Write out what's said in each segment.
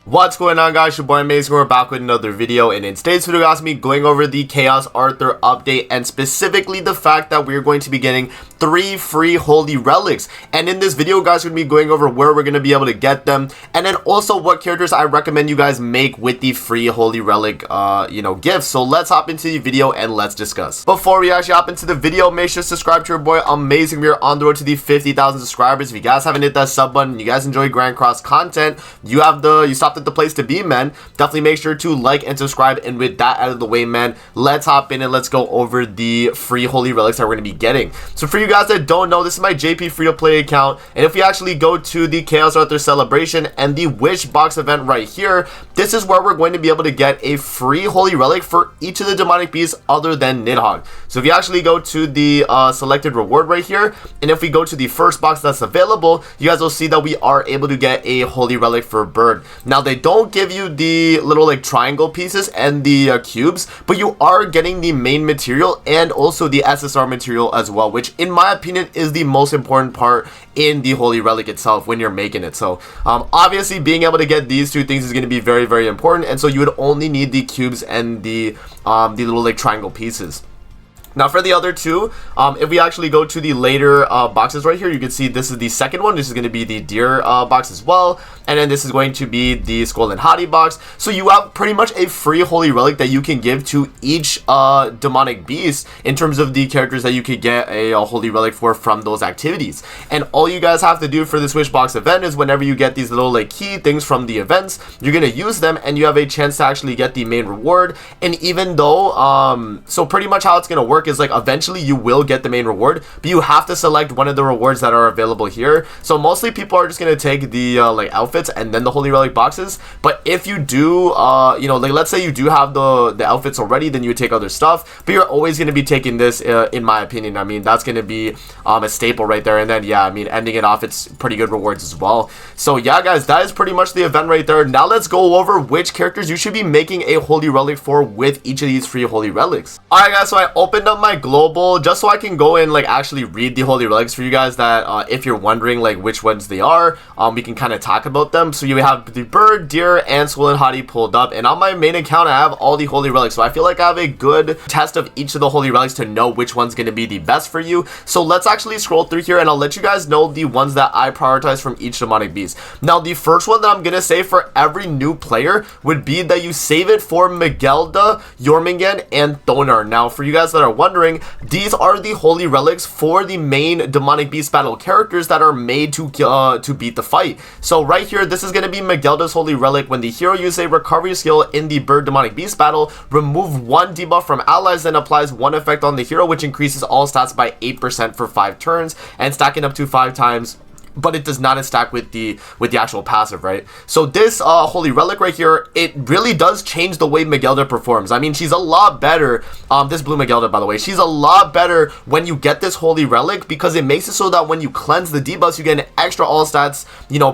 What's going on, guys? Your boy Amazing. We're back with another video, and in today's video guys, me going over the Chaos Arthur update, and specifically the fact that we're going to be getting 3 free holy relics. And in this video guys, we're going to be going over where we're going to be able to get them, and then also what characters I recommend you guys make with the free holy relic gifts. So let's hop into the video and let's discuss. Before we actually hop into the video, make sure to subscribe to your boy Amazing. We are on the road to the 50,000 subscribers. If you guys haven't hit that sub button, you guys enjoy Grand Cross content, you stopped at the place to be, man. Definitely make sure to like and subscribe. And with that out of the way, man, let's hop in and let's go over the free holy relics that we're going to be getting. So for you guys that don't know, this is my JP free to play account, and if we actually go to the Chaos Arthur celebration and the wish box event right here, this is where we're going to be able to get a free holy relic for each of the demonic beasts other than Nidhogg. So if you actually go to the selected reward right here, and if we go to the first box that's available, you guys will see that we are able to get a holy relic for bird. Now they don't give you the little like triangle pieces and the cubes, but you are getting the main material and also the SSR material as well, which in my opinion is the most important part in the holy relic itself when you're making it. So obviously being able to get these two things is going to be very important, and so you would only need the cubes and the little like triangle pieces. Now for the other two, if we actually go to the later boxes right here, you can see this is the second one. This is going to be the deer box as well, and then this is going to be the skull and hottie box. So you have pretty much a free holy relic that you can give to each demonic beast in terms of the characters that you could get a holy relic for from those activities. And all you guys have to do for this wish box event is whenever you get these little like key things from the events, you're going to use them and you have a chance to actually get the main reward. And even though so pretty much how it's going to work is like eventually you will get the main reward, but you have to select one of the rewards that are available here. So mostly people are just going to take the like outfits and then the holy relic boxes. But if you do like let's say you do have the outfits already, then you would take other stuff, but you're always going to be taking this in my opinion. I mean, that's going to be a staple right there. And then yeah, I mean, ending it off, it's pretty good rewards as well. So yeah guys, that is pretty much the event right there. Now let's go over which characters you should be making a holy relic for with each of these free holy relics. Alright guys, so I opened up my global just so I can go and like actually read the holy relics for you guys, that if you're wondering like which ones they are, we can kind of talk about them. So you have the bird, deer, and skull and hottie pulled up, and on my main account I have all the holy relics, so I feel like I have a good test of each of the holy relics to know which one's going to be the best for you. So let's actually scroll through here and I'll let you guys know the ones that I prioritize from each demonic beast. Now the first one that I'm gonna say for every new player would be that you save it for Megelda, Jormungand, and Thonar. Now for you guys that are wondering, these are the holy relics for the main demonic beast battle characters that are made to beat the fight. So right here, this is going to be Megelda's holy relic. When the hero uses a recovery skill in the bird demonic beast battle, remove 1 debuff from allies, then applies 1 effect on the hero, which increases all stats by 8% for 5 turns and stacking up to 5 times. But it does not stack with the actual passive, right? So this holy relic right here, it really does change the way Megelda performs. I mean, she's a lot better. This blue Megelda, by the way, she's a lot better when you get this holy relic, because it makes it so that when you cleanse the debuffs, you get an extra all stats,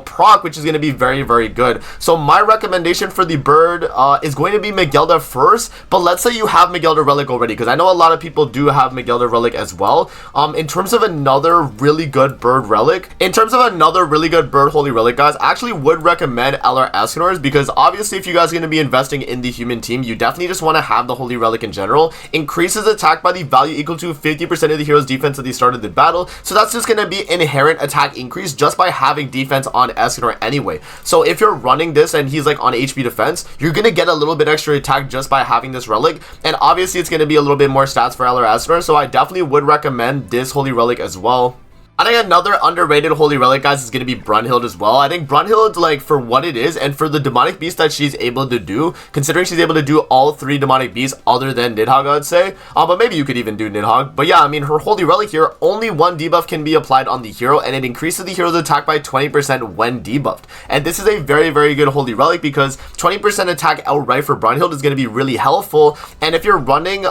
proc, which is going to be very good. So my recommendation for the bird is going to be Megelda first. But let's say you have Megelda relic already, because I know a lot of people do have Megelda relic as well. In terms of another really good bird relic, holy relic, guys, I actually would recommend LR Escanor's, because obviously if you guys are going to be investing in the human team, you definitely just want to have the holy relic in general. Increases attack by the value equal to 50% of the hero's defense at the start of the battle, so that's just going to be inherent attack increase just by having defense on Escanor anyway. So if you're running this and he's like on HP defense, you're going to get a little bit extra attack just by having this relic, and obviously it's going to be a little bit more stats for LR Escanor, so I definitely would recommend this holy relic as well. I think another underrated holy relic, guys, is going to be Brunhild as well. I think Brunhild, like, for what it is and for the demonic beast that she's able to do, considering she's able to do all 3 demonic beasts other than Nidhogg, I'd say. But maybe you could even do Nidhogg. But yeah, I mean, her holy relic here, only 1 debuff can be applied on the hero, and it increases the hero's attack by 20% when debuffed. And this is a very good holy relic, because 20% attack outright for Brunhild is going to be really helpful. And if you're running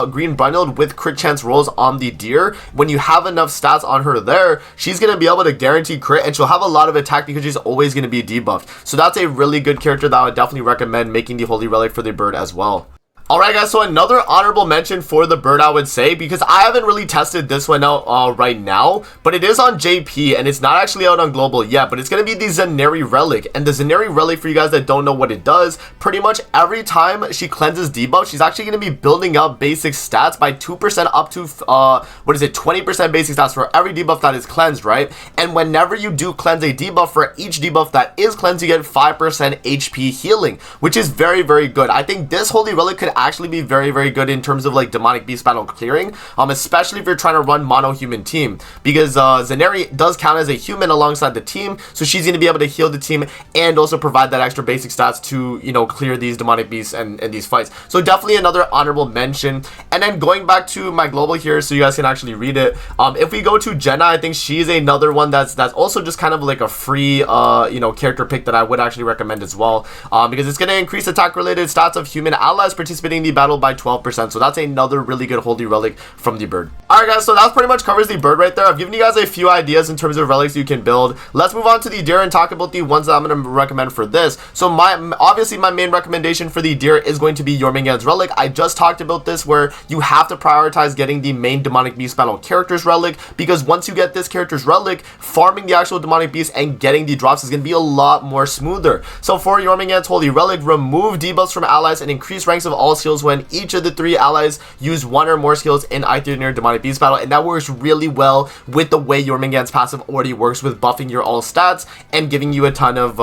green Brunhild with crit chance rolls on the deer, when you have enough stats on her there, she's going to be able to guarantee crit, and she'll have a lot of attack because she's always going to be debuffed. So that's a really good character that I would definitely recommend making the holy relic for the bird as well. Alright guys, so another honorable mention for the bird I would say, because I haven't really tested this one out right now, but it is on JP and it's not actually out on global yet, but it's going to be the Zenari Relic. And the Zenari Relic, for you guys that don't know what it does, pretty much every time she cleanses debuff, she's actually going to be building up basic stats by 2% up to 20% basic stats for every debuff that is cleansed, right? And whenever you do cleanse a debuff, for each debuff that is cleansed, you get 5% HP healing, which is very, very good. I think this Holy Relic could actually be very, very good in terms of like demonic beast battle clearing, especially if you're trying to run mono human team, because Zenari does count as a human alongside the team, so she's going to be able to heal the team and also provide that extra basic stats to, you know, clear these demonic beasts and these fights. So definitely another honorable mention. And then going back to my global here so you guys can actually read it, if we go to Jenna, I think she's another one that's also just kind of like a free you know, character pick that I would actually recommend as well, because it's going to increase attack related stats of human allies participating in the battle by 12%. So that's another really good Holy Relic from the bird. Alright guys, so that pretty much covers the bird right there. I've given you guys a few ideas in terms of relics you can build. Let's move on to the deer and talk about the ones that I'm going to recommend for this. So obviously my main recommendation for the deer is going to be Jormungand's Relic. I just talked about this, where you have to prioritize getting the main demonic beast battle character's relic, because once you get this character's relic, farming the actual demonic beast and getting the drops is going to be a lot more smoother. So for Jormungand's Holy Relic, remove debuffs from allies and increase ranks of all skills when each of the 3 allies use 1 or more skills in either near demonic beast battle, and that works really well with the way Jormungand's passive already works with buffing your all stats and giving you a ton of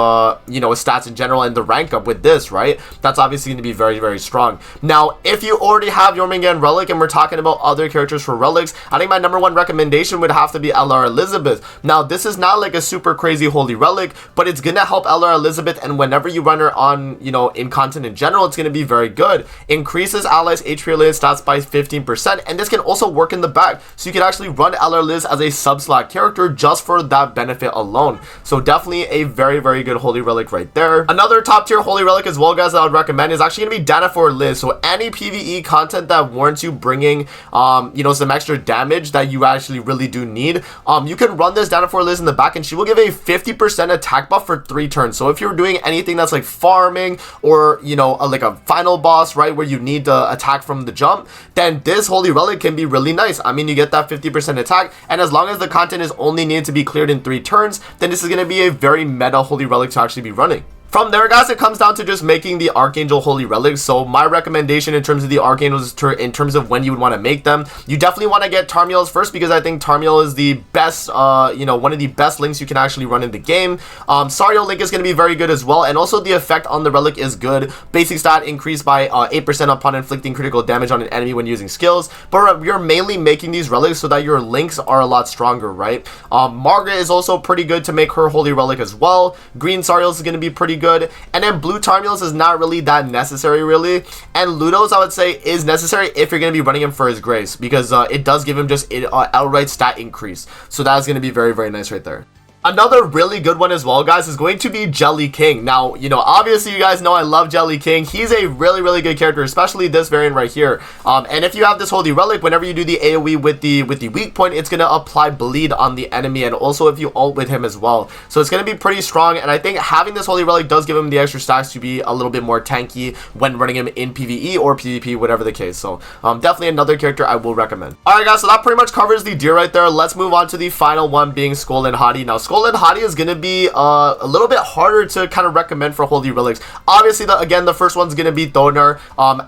you know, stats in general, and the rank up with this, right? That's obviously going to be very, very strong. Now if you already have Jormungand Relic and we're talking about other characters for relics, I think my #1 recommendation would have to be LR Elizabeth. Now this is not like a super crazy Holy Relic, but it's gonna help LR Elizabeth, and whenever you run her on, you know, in content in general, it's gonna be very good. Increases allies HP related stats by 15%, and this can also work in the back, so you can actually run LR Liz as a sub-slot character just for that benefit alone. So definitely a very, very good Holy Relic right there. Another top tier Holy Relic as well, guys, that I would recommend is actually gonna be Dana for Liz. So any PvE content that warrants you bringing you know, some extra damage that you actually really do need, you can run this Dana for Liz in the back, and she will give a 50% attack buff for 3 turns. So if you're doing anything that's like farming, or you know, like a final boss, right, where you need to attack from the jump, then this Holy Relic can be really nice. I mean, you get that 50% attack, and as long as the content is only needed to be cleared in 3 turns, then this is going to be a very meta Holy Relic to actually be running. From there, guys, it comes down to just making the Archangel Holy Relics. So my recommendation in terms of the Archangels, in terms of when you would want to make them, you definitely want to get Tarmiel's first, because I think Tarmiel is the best, you know, one of the best links you can actually run in the game. Sariel Link is going to be very good as well, and also the effect on the relic is good. Basic stat increased by 8% upon inflicting critical damage on an enemy when using skills, but you're mainly making these relics so that your links are a lot stronger, right? Margaret is also pretty good to make her Holy Relic as well. Green Sariel is going to be pretty good, and then blue Tarmiels is not really that necessary really, and Ludo's I would say is necessary if you're going to be running him for his grace, because it does give him just outright stat increase, so that's going to be very, very nice right there. Another really good one as well, guys, is going to be Jelly King. Now, you know, obviously you guys know I love Jelly King. He's a really, really good character, especially this variant right here. And if you have this Holy Relic, whenever you do the AoE with the weak point, it's going to apply bleed on the enemy, and also if you ult with him as well. So it's going to be pretty strong, and I think having this Holy Relic does give him the extra stacks to be a little bit more tanky when running him in PvE or PvP, whatever the case. So definitely another character I will recommend. Alright guys, so that pretty much covers the deer right there. Let's move on to the final one, being Skull and Hadi. Now, Skull and Hadi is going to be a little bit harder to kind of recommend for Holy Relics. Obviously, again, the first one's going to be Thonar,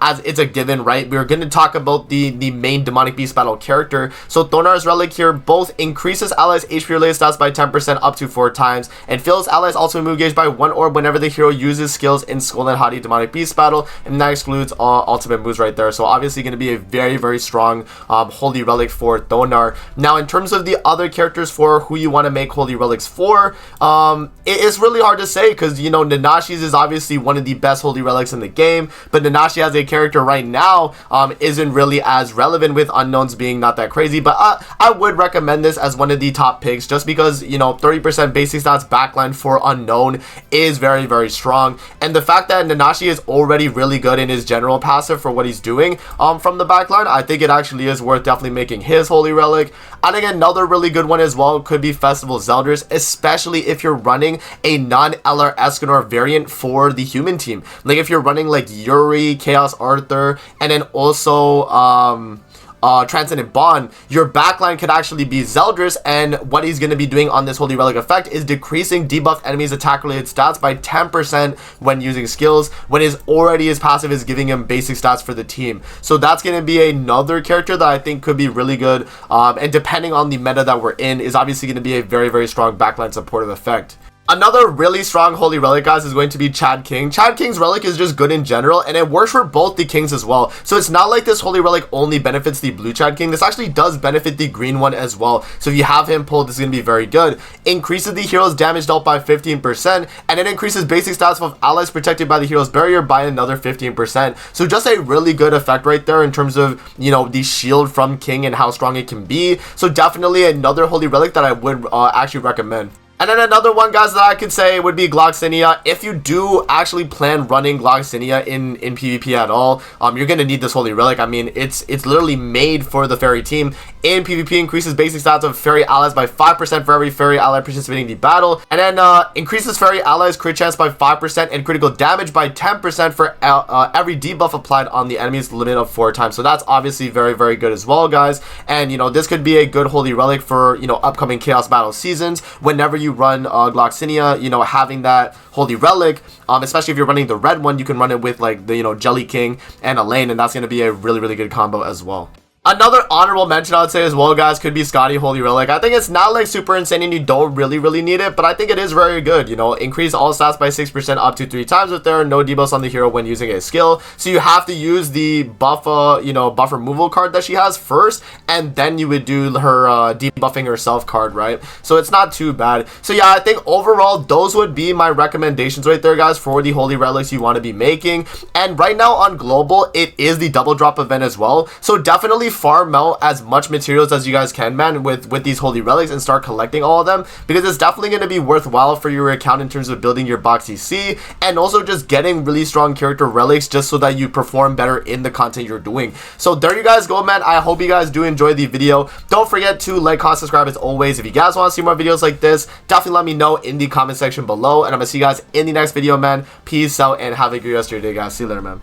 as it's a given, right? We're going to talk about the main demonic beast battle character. So Thonar's relic here both increases allies HP related stats by 10% up to 4 times, and fills allies ultimate move gauge by 1 orb whenever the hero uses skills in Skull and Hadi demonic beast battle, and that excludes all ultimate moves right there. So obviously going to be a very, very strong Holy Relic for Thonar. Now, in terms of the other characters for who you want to make Holy Relics for, it's really hard to say, because, you know, Nanashi's is obviously one of the best Holy Relics in the game, but Nanashi as a character right now isn't really as relevant, with unknowns being not that crazy. But I would recommend this as one of the top picks, just because, you know, 30% basic stats backline for unknown is very, very strong, and the fact that Nanashi is already really good in his general passive for what he's doing from the backline, I think it actually is worth definitely making his Holy Relic. I think another really good one as well could be Festival Zeldris. Zeldris, especially if you're running a non-LR Escanor variant for the human team. Like if you're running like Yuri, Chaos Arthur, and then also Transcendent Bond, your backline could actually be Zeldris, and what he's going to be doing on this Holy Relic effect is decreasing debuff enemies attack related stats by 10% when using skills, when his passive is giving him basic stats for the team. So that's going to be another character that I think could be really good, and depending on the meta that we're in, is obviously going to be a very, very strong backline supportive effect. Another really strong Holy Relic, guys, is going to be Chad King. Chad King's Relic is just good in general, and it works for both the Kings as well. So it's not like this Holy Relic only benefits the blue Chad King. This actually does benefit the green one as well. So if you have him pulled, this is going to be very good. Increases the hero's damage dealt by 15%, and it increases basic stats of allies protected by the hero's barrier by another 15%. So just a really good effect right there in terms of, you know, the shield from King and how strong it can be. So definitely another Holy Relic that I would actually recommend. And then another one, guys, that I could say would be Gloxinia. If you do actually plan running Gloxinia in PvP at all, you're going to need this Holy Relic. I mean, it's literally made for the Fairy team. In PvP, increases basic stats of Fairy allies by 5% for every Fairy ally participating in the battle. And then increases Fairy allies crit chance by 5% and critical damage by 10% for every debuff applied on the enemy's limit of 4 times. So that's obviously very, very good as well, guys. And, you know, this could be a good Holy Relic for, you know, upcoming Chaos Battle seasons. Whenever you run Gloxinia, you know, having that Holy Relic, especially if you're running the red one, you can run it with like the, you know, Jelly King and Elaine, and that's going to be a really, really good combo as well. Another honorable mention I would say as well, guys, could be Scotty Holy Relic. I think it's not like super insane and you don't really need it, but I think it is very good. You know, increase all stats by 6% up to 3 times if there are no debuffs on the hero when using a skill. So you have to use the buff removal card that she has first, and then you would do her debuffing herself card, right? So it's not too bad. So yeah, I think overall those would be my recommendations right there, guys, for the Holy Relics you want to be making. And right now on global, it is the double drop event as well. So definitely farm out as much materials as you guys can, man, with these Holy Relics and start collecting all of them, because it's definitely going to be worthwhile for your account in terms of building your box EC and also just getting really strong character relics just so that you perform better in the content you're doing. So there you guys go, man. I hope you guys do enjoy the video. Don't forget to like, comment, subscribe as always. If you guys want to see more videos like this, definitely let me know in the comment section below, and I'm gonna see you guys in the next video, man. Peace out and have a good rest of your day, guys. See you later, man.